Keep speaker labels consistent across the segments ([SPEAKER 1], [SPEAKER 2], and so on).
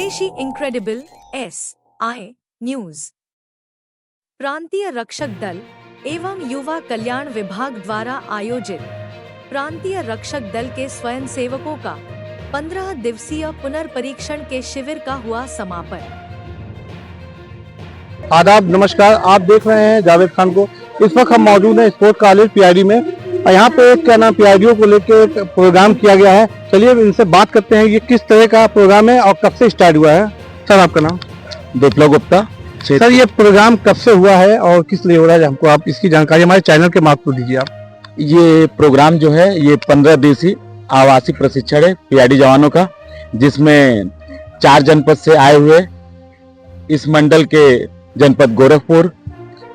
[SPEAKER 1] स्वदेशी incredible SI news. प्रांतीय रक्षक दल एवं युवा कल्याण विभाग द्वारा आयोजित प्रांतीय रक्षक दल के स्वयंसेवकों का 15 दिवसीय पुनर्परीक्षण के शिविर का हुआ समापन।
[SPEAKER 2] आदाब, नमस्कार। आप देख रहे हैं जावेद खान को। इस वक्त हम मौजूद हैं स्पोर्ट्स कॉलेज पीआईडी में और यहाँ पे क्या नाम पीआईडीओ को लेकर प्रोग्राम किया गया है। चलिए इनसे बात करते हैं ये किस तरह का प्रोग्राम है और कब से स्टार्ट हुआ है। सर, आपका नाम?
[SPEAKER 3] विप्लव गुप्ता।
[SPEAKER 2] सर, ये प्रोग्राम कब से हुआ है और किस लिए हो रहा है, हमको आप इसकी जानकारी हमारे चैनल के माध्यम से दीजिए आप।
[SPEAKER 3] ये प्रोग्राम जो है ये 15 दिवसीय आवासीय प्रशिक्षण है पीआईडी जवानों का, जिसमें 4 जनपद से आए हुए इस मंडल के जनपद गोरखपुर,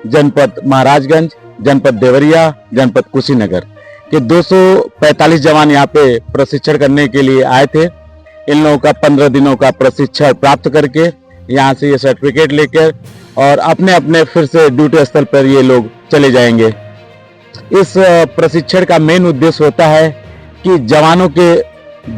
[SPEAKER 3] जनपद महाराजगंज, जनपद देवरिया, जनपद कुशीनगर के 245 जवान यहाँ पे प्रशिक्षण करने के लिए आए थे। इन लोगों का 15 दिनों का प्रशिक्षण प्राप्त करके यहाँ से ये सर्टिफिकेट लेकर और अपने अपने फिर से ड्यूटी स्थल पर ये लोग चले जाएंगे। इस प्रशिक्षण का मेन उद्देश्य होता है कि जवानों के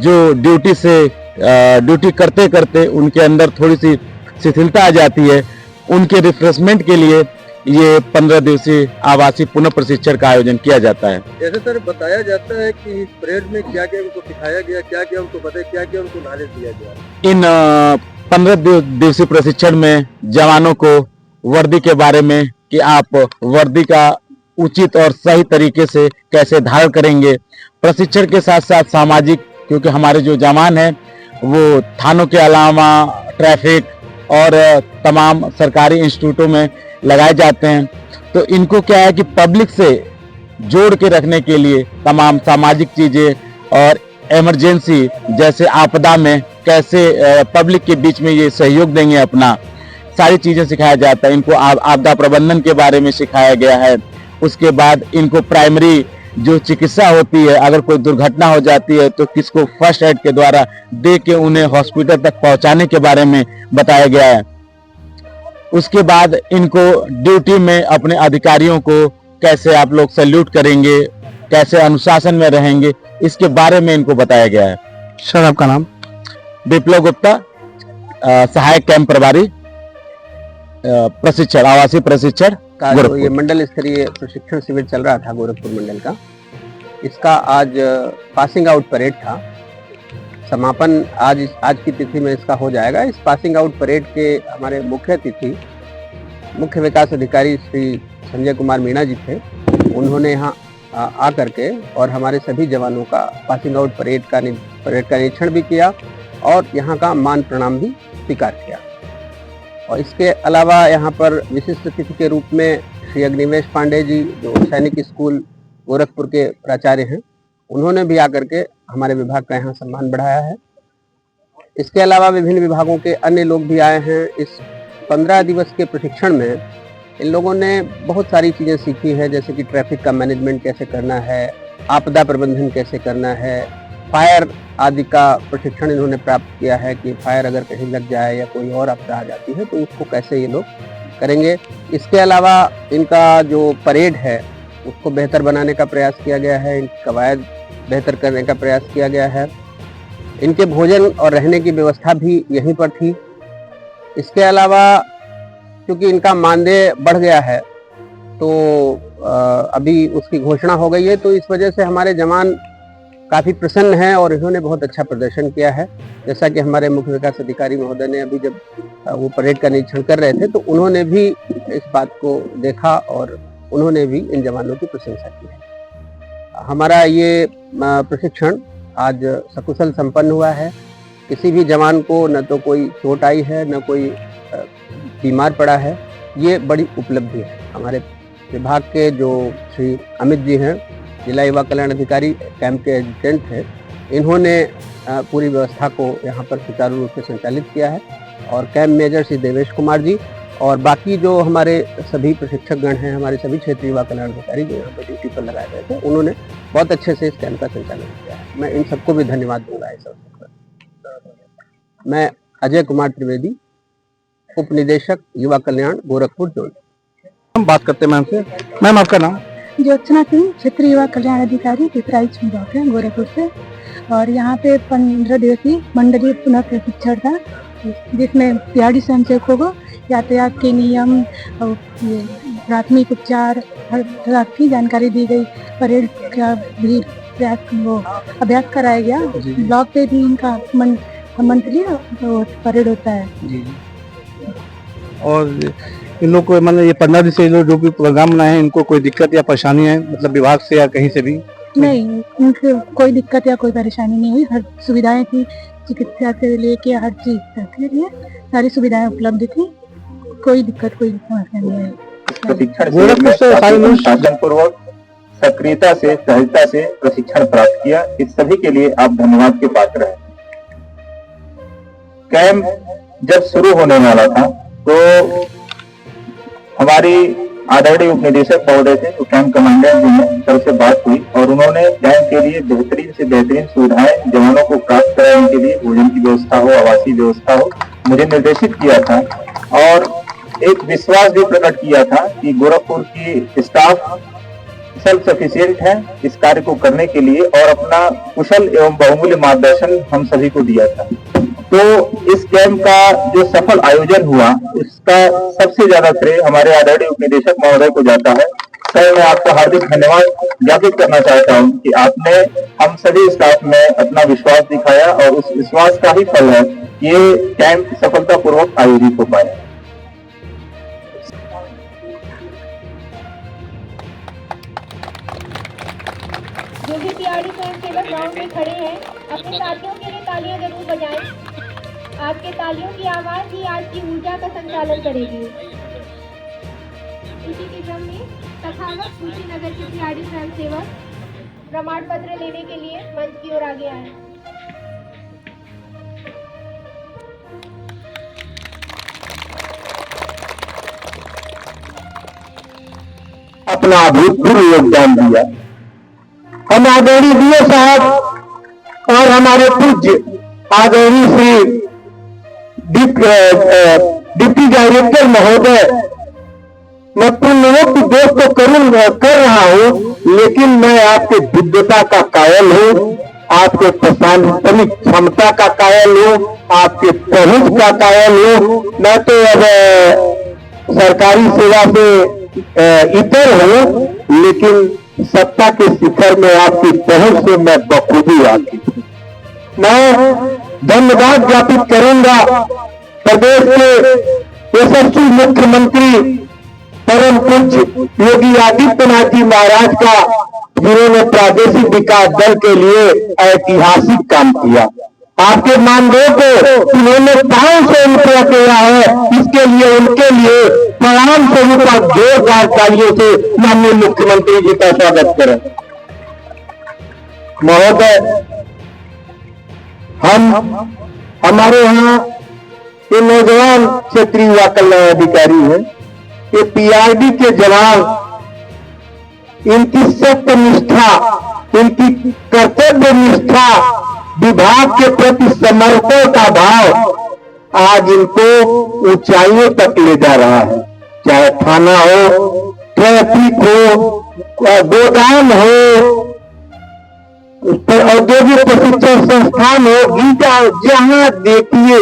[SPEAKER 3] जो ड्यूटी करते करते उनके अंदर थोड़ी सी शिथिलता आ जाती है, उनके रिफ्रेशमेंट के लिए ये 15 दिवसीय आवासीय पुनः प्रशिक्षण का आयोजन किया जाता है।
[SPEAKER 2] जैसे सर बताया जाता है कि इस परेड में क्या क्या उनको सिखाया गया, क्या क्या उनको बताया, क्या क्या उनको नॉलेज दिया गया।
[SPEAKER 3] इन 15 दिवसीय प्रशिक्षण में जवानों को वर्दी के बारे में कि आप वर्दी का उचित और सही तरीके से कैसे धारण करेंगे, प्रशिक्षण के साथ साथ सामाजिक, क्योंकि हमारे जो जवान हैं वो थानों के अलावा ट्रैफिक और तमाम सरकारी इंस्टीट्यूटों में लगाए जाते हैं, तो इनको क्या है कि पब्लिक से जोड़ के रखने के लिए तमाम सामाजिक चीजें और इमरजेंसी जैसे आपदा में कैसे पब्लिक के बीच में ये सहयोग देंगे, अपना सारी चीजें सिखाया जाता है। इनको आपदा प्रबंधन के बारे में सिखाया गया है। उसके बाद इनको प्राइमरी जो चिकित्सा होती है, अगर कोई दुर्घटना हो जाती है तो किसको फर्स्ट एड के द्वारा दे के उन्हें हॉस्पिटल तक पहुंचाने के बारे में बताया गया है। उसके बाद इनको ड्यूटी में अपने अधिकारियों को कैसे आप लोग सैल्यूट करेंगे, कैसे अनुशासन में रहेंगे, इसके बारे में इनको बताया गया है।
[SPEAKER 2] सर, आपका नाम?
[SPEAKER 3] विप्लव गुप्ता, सहायक कैंप प्रभारी प्रशिक्षण, आवासीय प्रशिक्षण
[SPEAKER 4] का जो ये मंडल स्तरीय प्रशिक्षण शिविर चल रहा था गोरखपुर मंडल का, इसका आज पासिंग आउट परेड था। समापन आज की तिथि में इसका हो जाएगा। इस पासिंग आउट परेड के हमारे मुख्य अतिथि मुख्य विकास अधिकारी श्री संजय कुमार मीणा जी थे। उन्होंने यहाँ आ करके और हमारे सभी जवानों का पासिंग आउट परेड का निरीक्षण भी किया और यहाँ का मान प्रणाम भी स्वीकार किया। और इसके अलावा यहाँ पर विशिष्ट अतिथि के रूप में श्री अग्निवेश पांडे जी, जो सैनिक स्कूल गोरखपुर के प्राचार्य हैं, उन्होंने भी आकर के हमारे विभाग का यहाँ सम्मान बढ़ाया है। इसके अलावा विभिन्न विभागों के अन्य लोग भी आए हैं। इस 15 दिवस के प्रशिक्षण में इन लोगों ने बहुत सारी चीज़ें सीखी है, जैसे कि ट्रैफिक का मैनेजमेंट कैसे करना है, आपदा प्रबंधन कैसे करना है, फायर आदि का प्रशिक्षण इन्होंने प्राप्त किया है कि फायर अगर कहीं लग जाए या कोई और आपदा आ जाती है तो उसको कैसे ये लोग करेंगे। इसके अलावा इनका जो परेड है उसको बेहतर बनाने का प्रयास किया गया है, इनकी कवायद बेहतर करने का प्रयास किया गया है। इनके भोजन और रहने की व्यवस्था भी यहीं पर थी। इसके अलावा क्योंकि इनका मानदेय बढ़ गया है तो अभी उसकी घोषणा हो गई है, तो इस वजह से हमारे जवान काफ़ी प्रसन्न हैं और इन्होंने बहुत अच्छा प्रदर्शन किया है। जैसा कि हमारे मुख्य विकास अधिकारी महोदय ने अभी जब वो परेड का निरीक्षण कर रहे थे तो उन्होंने भी इस बात को देखा और उन्होंने भी इन जवानों की प्रशंसा की है। हमारा ये प्रशिक्षण आज सकुशल संपन्न हुआ है। किसी भी जवान को न तो कोई चोट आई है, न कोई बीमार पड़ा है। ये बड़ी उपलब्धि है। हमारे विभाग के जो श्री अमित जी हैं, जिला युवा कल्याण अधिकारी, कैंप के एजुटेंट थे, इन्होंने पूरी व्यवस्था को यहाँ पर सुचारू रूप से संचालित किया है। और कैंप मेजर श्री देवेश कुमार जी और बाकी जो हमारे सभी प्रशिक्षक गण हैं, हमारे सभी क्षेत्रीय युवा कल्याण अधिकारी जो यहाँ पर ड्यूटी पर लगाए गए थे, उन्होंने बहुत अच्छे से इस कैंप का संचालन किया है। मैं इन सबको भी धन्यवाद दूंगा इस अवसर पर। मैं अजय कुमार त्रिवेदी, उप निदेशक युवा कल्याण गोरखपुर जोन।
[SPEAKER 2] हम बात करते हैं मैम से। मैम, आपका नाम?
[SPEAKER 5] ज्योत्सना सिंह, क्षेत्रीय युवा कल्याण अधिकारी पिपराइच विभाग है गोरखपुर से। और यहाँ पे 15 दिवसीय मंडलीय पुनः प्रशिक्षण था जिसमें पीआरडी स्वयंसेवकों को यातायात के नियम और ये प्राथमिक उपचार हर तरह की जानकारी दी गई। परेड का भी अभ्यास कराया गया। ब्लॉक पे भी इनका मंथली परेड होता है।
[SPEAKER 2] जी। और इन लोग को मतलब ये 15 दिन से ये लोग जो भी प्रोग्राम बनाए हैं, इनको कोई दिक्कत या परेशानी है मतलब विभाग से या कहीं से भी?
[SPEAKER 5] नहीं, इनसे कोई दिक्कत या कोई परेशानी नहीं हुई। हर सुविधाएं थी, चिकित्सा से लेके हर चीज के लिए सारी सुविधाएं उपलब्ध थी। कोई दिक्कत कोई समस्या नहीं है।
[SPEAKER 6] प्रशिक्षण
[SPEAKER 2] गोरखपुर से
[SPEAKER 6] शांतिपूर्वक सक्रियता से सहजता से प्रशिक्षण प्राप्त किया। इस सभी के लिए आप धन्यवाद के पात्र हैं। कैंप जब शुरू होने वाला था तो हमारी आदरणीय उप निदेशक महोदय थे, जो कैंप कमांडर जी हैं, सर से बात हुई और उन्होंने कैंप के लिए बेहतरीन से बेहतरीन सुविधाएं जवानों को प्राप्त कराने के लिए भोजन की व्यवस्था हो, आवासीय व्यवस्था हो, मुझे निर्देशित किया था और एक विश्वास भी प्रकट किया था कि गोरखपुर की स्टाफ सेल्फ सफिशिएंट है इस कार्य को करने के लिए और अपना कुशल एवं बहुमूल्य मार्गदर्शन हम सभी को दिया था। तो इस कैंप का जो सफल आयोजन हुआ उसका सबसे ज्यादा श्रेय हमारे आदरणीय उप निदेशक महोदय को जाता है। सर, मैं आपका हार्दिक धन्यवाद ज्ञापित करना चाहता हूं कि आपने हम सभी स्टाफ में अपना विश्वास दिखाया और उस विश्वास का ही फल है ये कैंप सफलतापूर्वक आयोजित हो पाया।
[SPEAKER 7] जो भी पीआरडी स्वयंसेवक ग्राउंड में खड़े हैं, अपने साथियों के लिए तालियां जरूर बजाएं। आपके तालियों की आवाज ही आज की ऊर्जा का संचालन करेगी। इसी के क्रम में तथागत कुशीनगर के पीआरडी स्वयंसेवक प्रमाण पत्र लेने के लिए मंच की ओर आगे आए।
[SPEAKER 6] अपना अभूतपूर्व योगदान दिया। हम आदरणीय डीओ साहब और हमारे पूज्य आदरणीय श्री डिप्टी डायरेक्टर महोदय, मैं पूर्णवत दोस्त तो कर रहा हूं, लेकिन मैं आपके दिव्यता का कायल हूं, आपके प्रशासनिक क्षमता का कायल हूं, आपके पहुंच का कायल हूं। मैं तो अब सरकारी सेवा से इतर हूं, लेकिन सत्ता के शिखर में आपकी पहुंच से मैं बखूबी वाकिफ हूं। मैं धन्यवाद ज्ञापित करूंगा प्रदेश के यशस्वी मुख्यमंत्री परम पूज्य योगी आदित्यनाथ जी महाराज का, जिन्होंने प्रादेशिक विकास दल के लिए ऐतिहासिक काम किया। आपके मानदेय को उन्होंने 500 रुपया किया है, इसके लिए उनके लिए प्रणाम स्वरूप और जोरदार तालियों से माननीय मुख्यमंत्री जी का स्वागत करें। महोदय, हमारे यहाँ ये नौजवान क्षेत्रीय युवा कल्याण अधिकारी हैं, ये पीआरडी के जवान, इनकी सत्य निष्ठा, इनकी कर्तव्य निष्ठा, विभाग के प्रति समर्पण का भाव आज इनको ऊंचाइयों तक ले जा रहा है। चाहे थाना हो, ट्रैफिक हो, गोदाम हो, औद्योगिक प्रशिक्षण संस्थान हो, गीता हो, जहां देखिए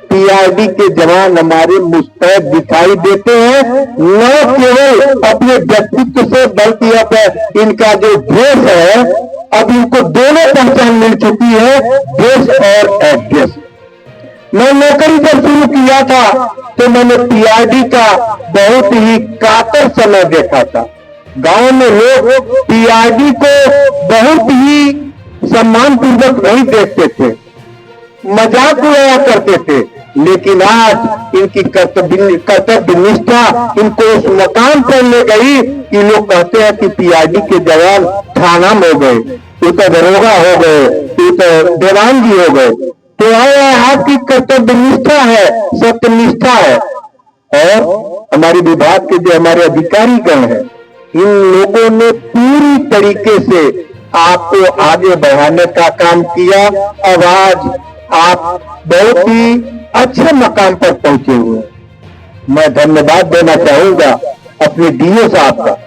[SPEAKER 6] पीआरडी के जवान हमारे मुस्तैद दिखाई देते हैं। न केवल अपने व्यक्तित्व से बल्कि अब इनका जो देश है, अब इनको दोनों पहचान मिल चुकी है, देश और एड्रेस। मैं नौकरी जब शुरू किया था तो मैंने पीआरडी का बहुत ही कातर समय देखा था। गांव में लोग पीआरडी को बहुत ही सम्मानपूर्वक नहीं देखते थे, मजाक उड़ाया करते थे, लेकिन आज इनकी कर्तव्य निष्ठा इनको उस मकाम पर ले गई कि लोग कहते हैं कि पीआरडी के जवान थाना में हो गए, तो दरोगा हो गए, तो देवान जी हो गए। तो आपकी कर्तव्य निष्ठा है, सत्यनिष्ठा है। और हमारे विभाग के जो हमारे अधिकारी गण हैं, इन लोगों ने पूरी तरीके से आपको आगे बढ़ाने का काम किया। अब आज आप बहुत ही अच्छे मकाम पर पहुंचे हुए। मैं धन्यवाद देना चाहूंगा अपने डीओ साहब का,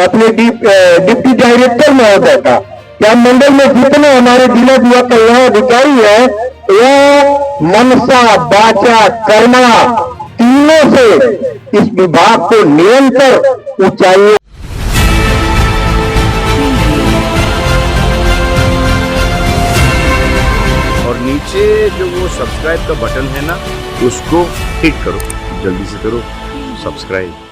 [SPEAKER 6] अपने डिप्टी डायरेक्टर महोदय का, या मंडल में जितने हमारे जिला युवा कल्याण अधिकारी हैं, वो मनसा वाचा कर्मा तीनों से इस विभाग को निरंतर ऊंचाइयों
[SPEAKER 8] और नीचे जो वो सब्सक्राइब का बटन है ना, उसको हिट करो, जल्दी से करो सब्सक्राइब।